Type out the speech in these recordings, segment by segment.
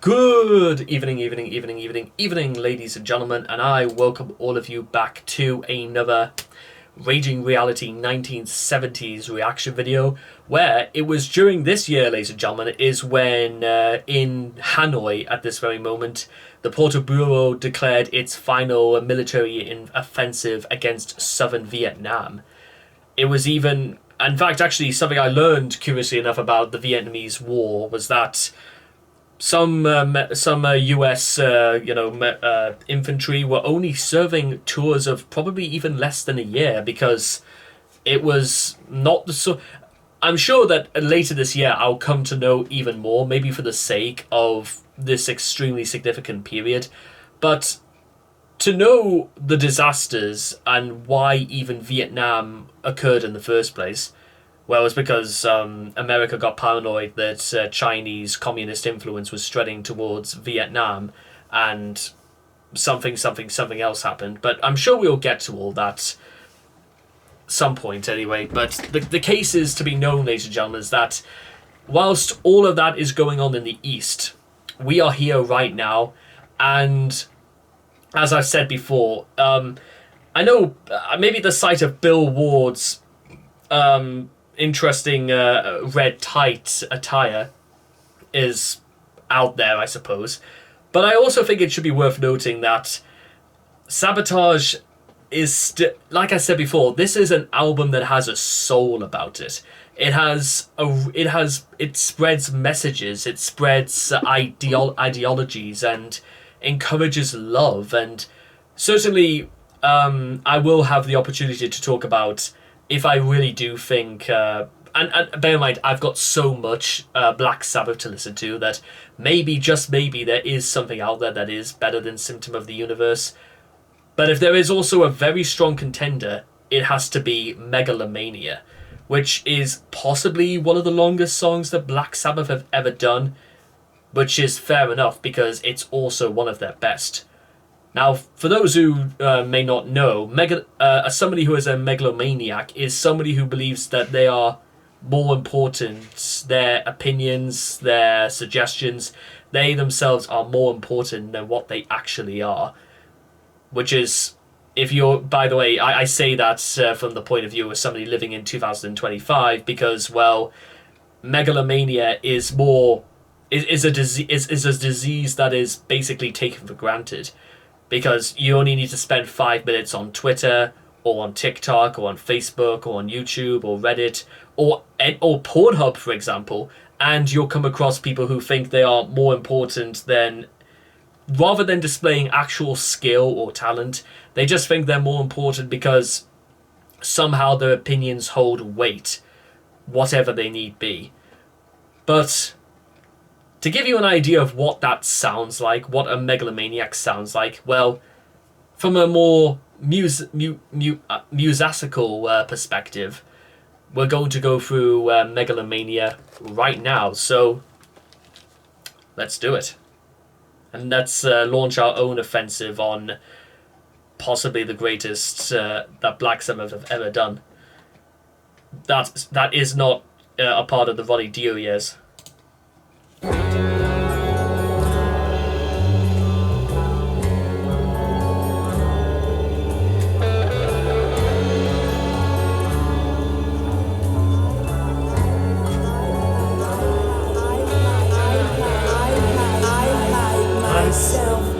Good evening, ladies and gentlemen, and I welcome all of you back to another Raging Reality 1970s reaction video, where it was during this year, ladies and gentlemen, is when in Hanoi at this very moment, the Politburo declared its final military offensive against southern Vietnam. It was even, in fact, actually something I learned, curiously enough, about the Vietnamese War was that some U.S. Infantry were only serving tours of probably even less than a year because it was not the so. I'm sure that later this year I'll come to know even more, maybe for the sake of this extremely significant period, but to know the disasters and why even Vietnam occurred in the first place. Well, it's because America got paranoid that Chinese communist influence was spreading towards Vietnam, and something else happened. But I'm sure we'll get to all that some point anyway. But the case is to be known, ladies and gentlemen, is that whilst all of that is going on in the East, we are here right now, and as I've said before, I know maybe the sight of Bill Ward's interesting red tight attire is out there, I suppose, but I also think it should be worth noting that Sabotage is like I said before, this is an album that has a soul about it. It spreads messages, it spreads ideologies, and encourages love. And certainly I will have the opportunity to talk about if I really do think, and bear in mind, I've got so much Black Sabbath to listen to that maybe, just maybe, there is something out there that is better than Symptom of the Universe. But if there is also a very strong contender, it has to be Megalomaina, which is possibly one of the longest songs that Black Sabbath have ever done, which is fair enough because it's also one of their best. Now, for those who may not know, somebody who is a megalomaniac is somebody who believes that they are more important, their opinions, their suggestions, they themselves are more important than what they actually are. Which is, if you're, by the way, I say that from the point of view of somebody living in 2025 because, well, megalomania is a disease that is basically taken for granted. Because you only need to spend 5 minutes on Twitter, or on TikTok, or on Facebook, or on YouTube, or Reddit, or Pornhub, for example, and you'll come across people who think they are more important than, rather than displaying actual skill or talent, they just think they're more important because somehow their opinions hold weight, whatever they need be. But to give you an idea of what that sounds like, what a megalomaniac sounds like, well, from a more musical perspective, we're going to go through Megalomaina right now. So let's do it. And let's launch our own offensive on possibly the greatest that Black Sabbath have ever done. That is not a part of the Ronnie Dio years.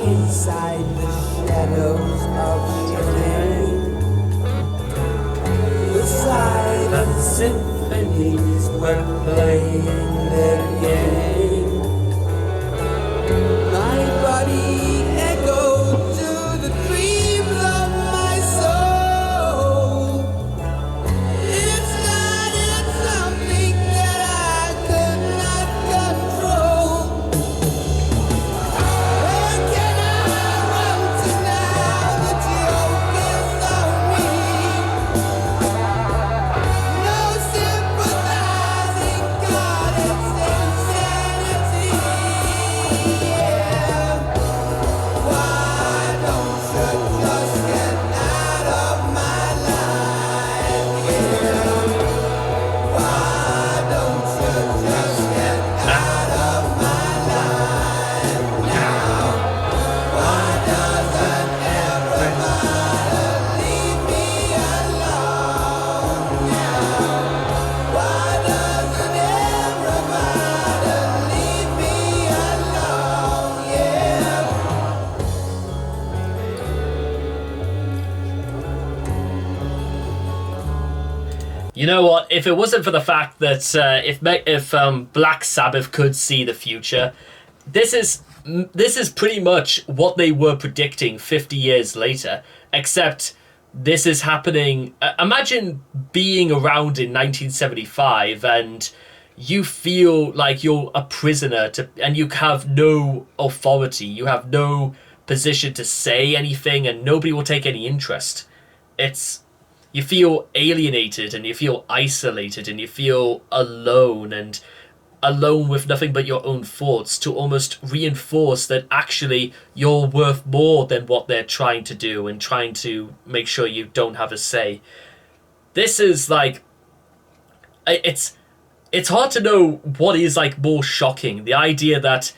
Inside the shadows of your name, the silent symphonies were playing their game. My body echoed to the dreams of my soul. It's something that I could not control. You know what? If it wasn't for the fact that if Black Sabbath could see the future, this is pretty much what they were predicting 50 years later. Except this is happening. Imagine being around in 1975 and you feel like you're a prisoner and you have no authority. You have no position to say anything, and nobody will take any interest. You feel alienated and you feel isolated and you feel alone with nothing but your own thoughts to almost reinforce that actually you're worth more than what they're trying to do and trying to make sure you don't have a say. This is like, it's hard to know what is like more shocking. The idea that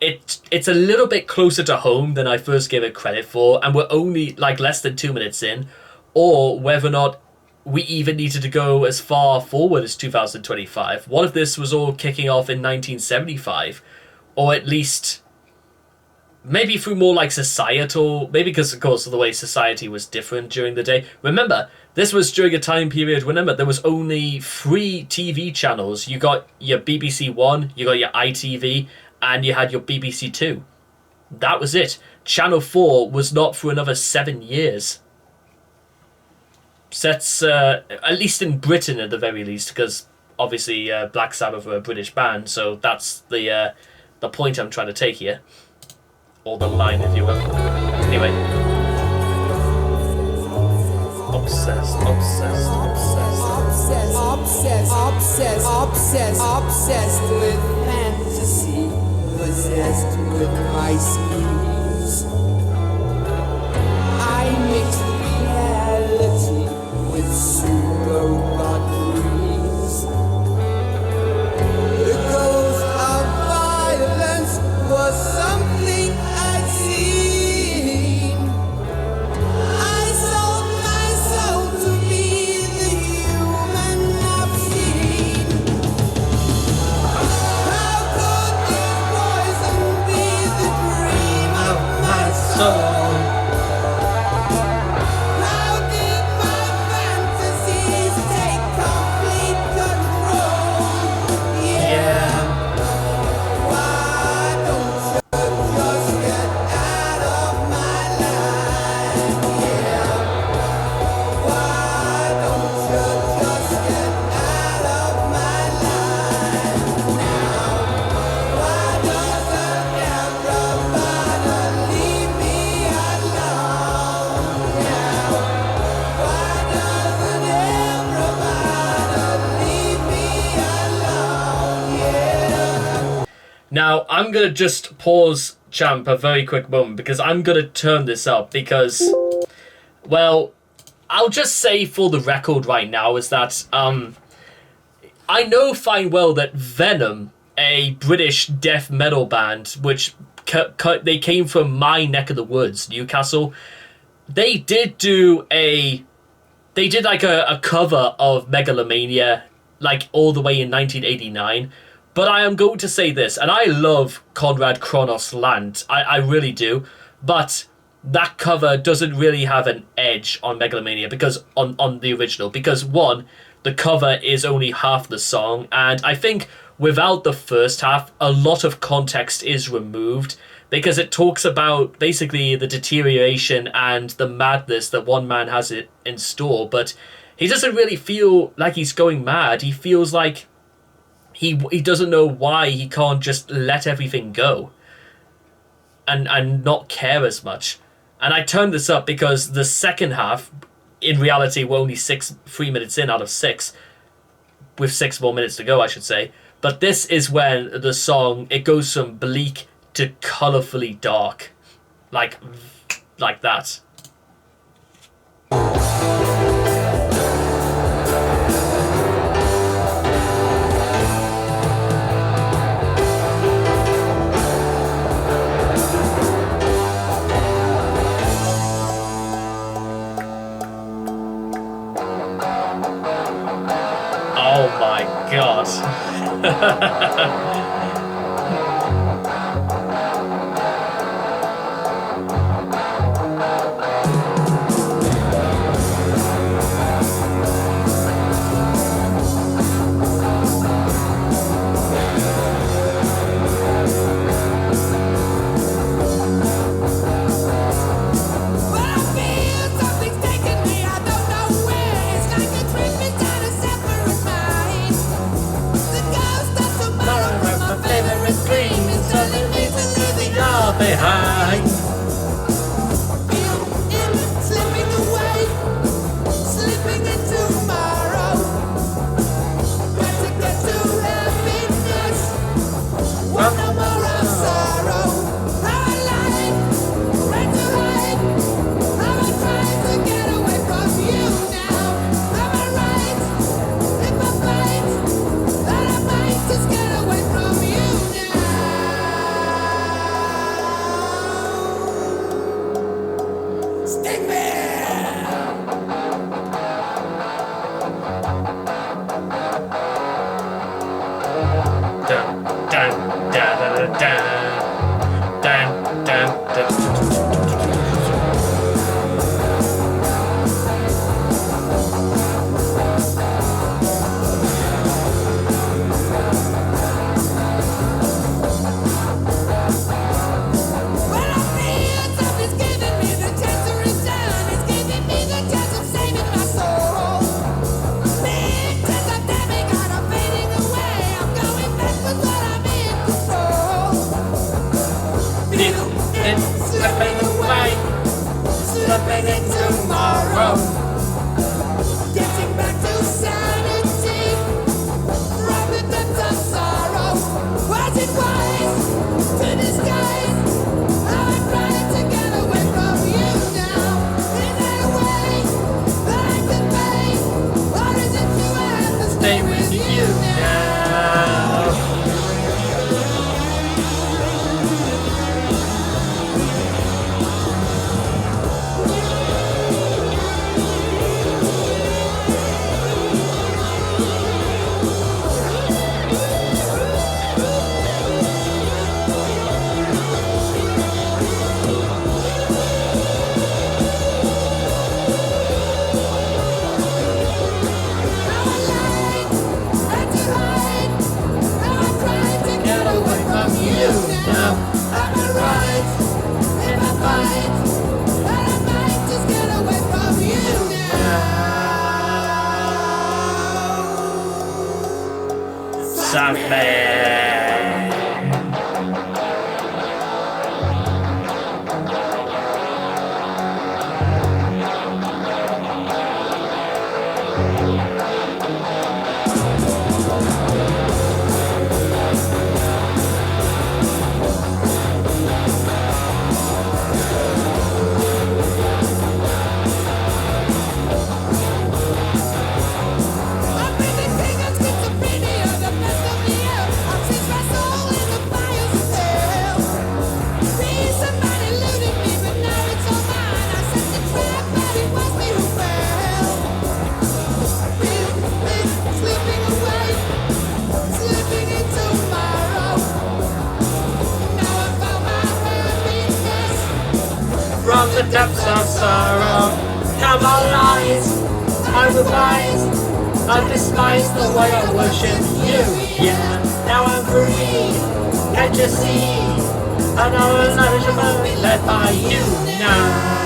it's a little bit closer to home than I first gave it credit for, and we're only like less than 2 minutes in, or whether or not we even needed to go as far forward as 2025. What if this was all kicking off in 1975? Or at least maybe through more like societal, maybe because of course of the way society was different during the day. Remember, this was during a time period, remember, there was only 3 TV channels. You got your BBC One, you got your ITV, and you had your BBC Two. That was it. Channel 4 was not for another 7 years. Sets, at least in Britain at the very least, because obviously Black Sabbath were a British band, so that's the point I'm trying to take here. Or the line, if you will. Anyway. Obsessed, obsessed, obsessed. Obsessed with fantasy, possessed with my schemes. I mix reality with super god dreams. The ghost of violence was something I'd seen. I sold my soul to be the human obscene. How could this poison be the dream of my soul? Now, I'm going to just pause, Champ, a very quick moment, because I'm going to turn this up because, well, I'll just say for the record right now is that I know fine well that Venom, a British death metal band, which they came from my neck of the woods, Newcastle, they did like a cover of Megalomaina, like all the way in 1989. But I am going to say this, and I love Konrad Kronos Land, I really do, but that cover doesn't really have an edge on Megalomania because on the original, because one, the cover is only half the song, and I think without the first half, a lot of context is removed, because it talks about basically the deterioration and the madness that one man has it in store, but he doesn't really feel like he's going mad. He feels like he doesn't know why he can't just let everything go and not care as much. And I turned this up because the second half, in reality, we're only 3 minutes in out of 6, with 6 more minutes to go, I should say. But this is when the song, it goes from bleak to colourfully dark. Like that. Oh my god. dun, dun, dun, dun. When I feel something's giving me the chance to return, it's giving me the chance of saving my soul. Big chance of damning, God, I'm fading away. I'm going backwards, but I'm in control. It's slipping away, Slipping into tomorrow. Getting back to sanity from the depths of sorrow. Was it wise to disguise how I'm trying to get away from you now? Is there a way that I can pay? Or is it true I have to stay with you now? Sabbath. From the depths of sorrow, come our lies, I replies, I despise the way I worship you. Yeah, now I'm free, can't you see? I know I'm not led by you now.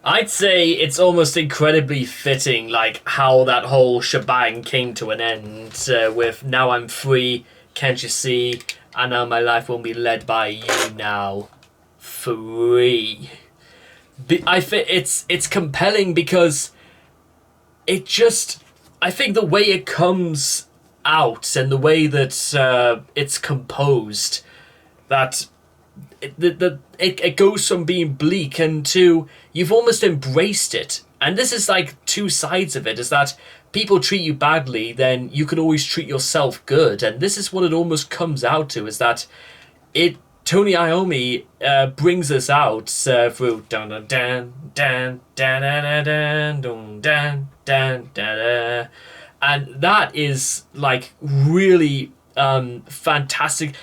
I'd say it's almost incredibly fitting, like how that whole shebang came to an end with "Now I'm free, can't you see? And now my life won't be led by you now, free." It's compelling because it just, I think the way it comes out and the way that it's composed, that it goes from being bleak and to you've almost embraced it. And this is like two sides of it, is that people treat you badly, then you can always treat yourself good. And this is what it almost comes out to, is that it Tony Iommi brings us out through dan dan dan dan dan dan dan dan dan dan, and that is like really fantastic.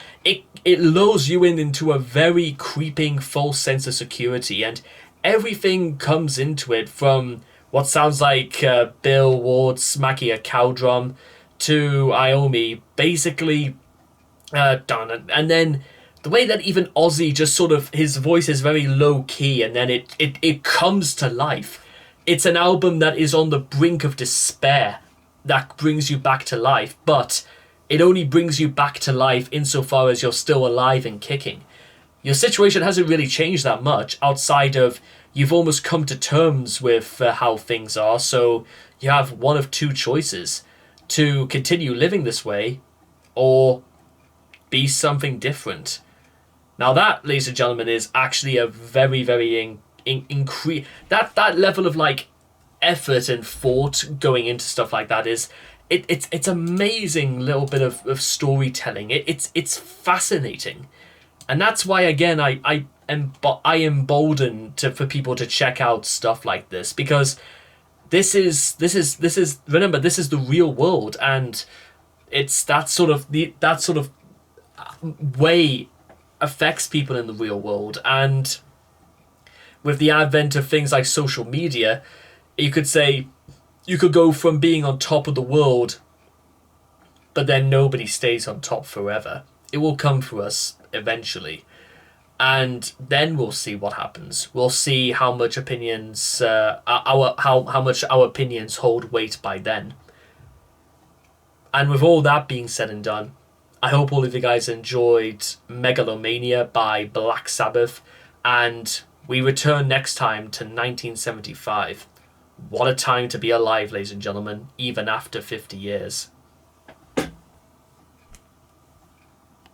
It lures you into a very creeping false sense of security, and everything comes into it, from what sounds like Bill Ward smacking a cow drum to Iommi basically done, and then the way that even Ozzy just sort of, his voice is very low key, and then it comes to life. It's an album that is on the brink of despair that brings you back to life, but it only brings you back to life insofar as you're still alive and kicking. Your situation hasn't really changed that much outside of you've almost come to terms with how things are, so you have one of two choices: to continue living this way or be something different. Now that, ladies and gentlemen, is actually a very, very that level of like effort and thought going into stuff like that is it's amazing little bit of storytelling. It's fascinating, and that's why again I embolden for people to check out stuff like this, because this is remember, this is the real world, and it's that sort of way affects people in the real world. And with the advent of things like social media, you could say you could go from being on top of the world, but then nobody stays on top forever. It will come for us eventually, and then we'll see what happens. We'll see how much opinions how much our opinions hold weight by then. And with all that being said and done, I hope all of you guys enjoyed Megalomania by Black Sabbath, and we return next time to 1975. What a time to be alive, ladies and gentlemen, even after 50 years.